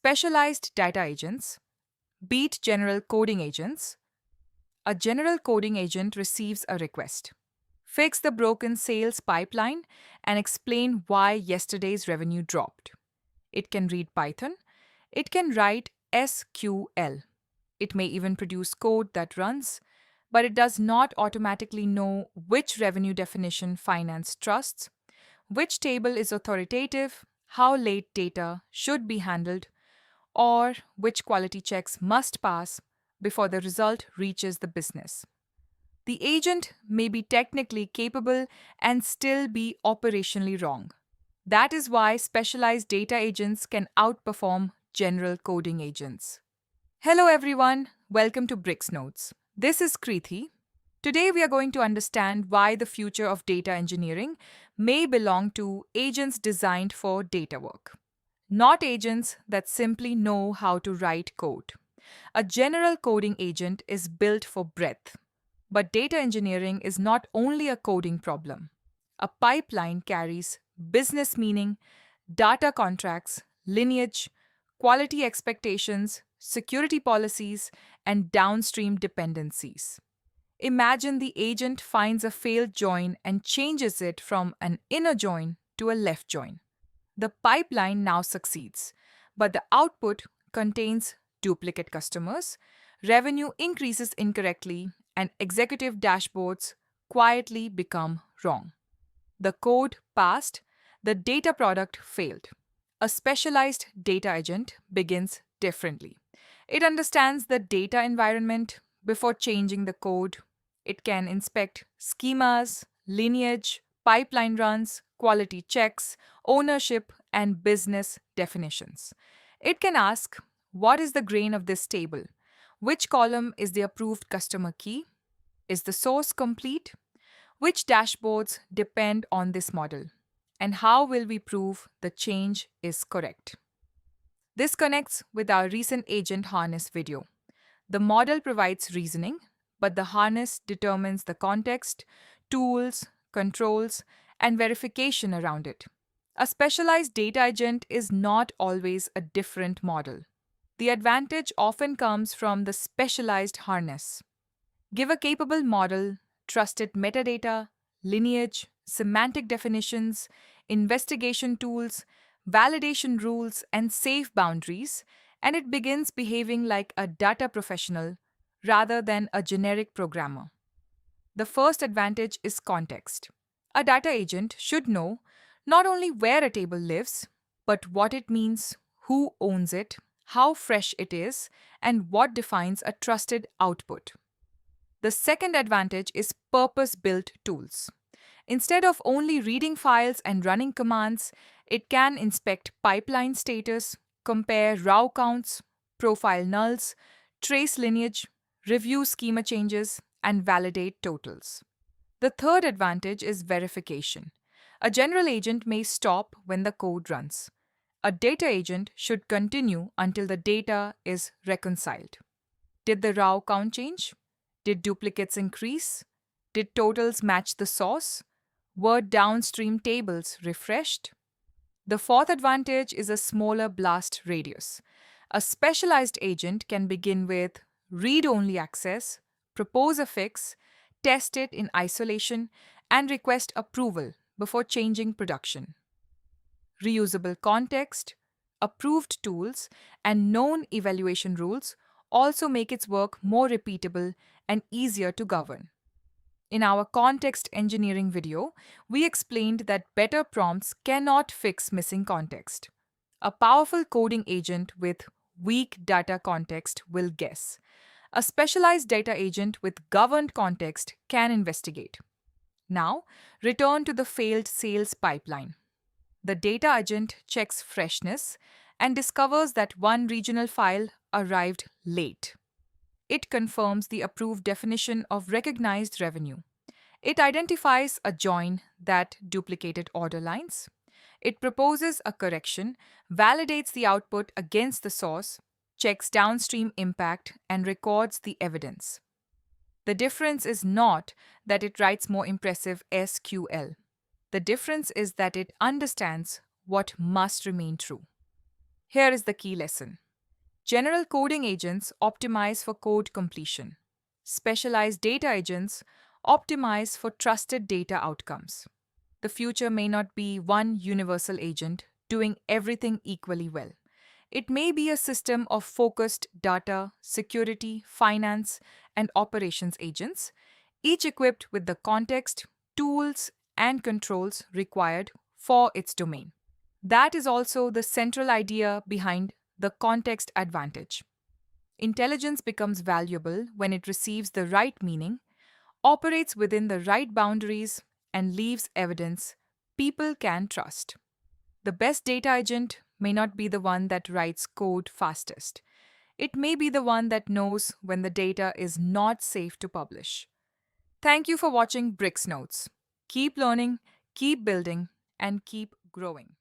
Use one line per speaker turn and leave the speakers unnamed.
Specialized data agents beat general coding agents. A general coding agent receives a request. Fix the broken sales pipeline and explain why yesterday's revenue dropped. It can read Python. It can write SQL. It may even produce code that runs, but it does not automatically know which revenue definition finance trusts, which table is authoritative, how late data should be handled, or which quality checks must pass before the result reaches the business. The agent may be technically capable and still be operationally wrong. That is why specialized data agents can outperform general coding agents. Hello everyone, welcome to BricksNotes. This is Krithi. Today we are going to understand why the future of data engineering may belong to agents designed for data work, not agents that simply know how to write code. A general coding agent is built for breadth, but data engineering is not only a coding problem. A pipeline carries business meaning, data contracts, lineage, quality expectations, security policies, and downstream dependencies. Imagine the agent finds a failed join and changes it from an inner join to a left join. The pipeline now succeeds, but the output contains duplicate customers, revenue increases incorrectly, and executive dashboards quietly become wrong. The code passed, the data product failed. A specialized data agent begins differently. It understands the data environment before changing the code. It can inspect schemas, lineage, pipeline runs, quality checks, ownership, and business definitions. It can ask, what is the grain of this table? Which column is the approved customer key? Is the source complete? Which dashboards depend on this model? And how will we prove the change is correct? This connects with our recent agent harness video. The model provides reasoning, but the harness determines the context, tools, controls, and verification around it. A specialized data agent is not always a different model. The advantage often comes from the specialized harness. Give a capable model trusted metadata, lineage, semantic definitions, investigation tools, validation rules, and safe boundaries, and it begins behaving like a data professional rather than a generic programmer. The first advantage is context. A data agent should know not only where a table lives, but what it means, who owns it, how fresh it is, and what defines a trusted output. The second advantage is purpose-built tools. Instead of only reading files and running commands, it can inspect pipeline status, compare row counts, profile nulls, trace lineage, review schema changes, and validate totals. The third advantage is verification. A general agent may stop when the code runs. A data agent should continue until the data is reconciled. Did the row count change? Did duplicates increase? Did totals match the source? Were downstream tables refreshed? The fourth advantage is a smaller blast radius. A specialized agent can begin with read-only access, propose a fix, test it in isolation, and request approval before changing production. Reusable context, approved tools, and known evaluation rules also make its work more repeatable and easier to govern. In our context engineering video, we explained that better prompts cannot fix missing context. A powerful coding agent with weak data context will guess. A specialized data agent with governed context can investigate. Now, return to the failed sales pipeline. The data agent checks freshness and discovers that one regional file arrived late. It confirms the approved definition of recognized revenue. It identifies a join that duplicated order lines. It proposes a correction, validates the output against the source, checks downstream impact, and records the evidence. The difference is not that it writes more impressive SQL. The difference is that it understands what must remain true. Here is the key lesson. General coding agents optimize for code completion. Specialized data agents optimize for trusted data outcomes. The future may not be one universal agent doing everything equally well. It may be a system of focused data, security, finance, and operations agents, each equipped with the context, tools, and controls required for its domain. That is also the central idea behind the context advantage. Intelligence becomes valuable when it receives the right meaning, operates within the right boundaries, and leaves evidence people can trust. The best data agent may not be the one that writes code fastest. It may be the one that knows when the data is not safe to publish. Thank you for watching BricksNotes. Keep learning, keep building, and keep growing.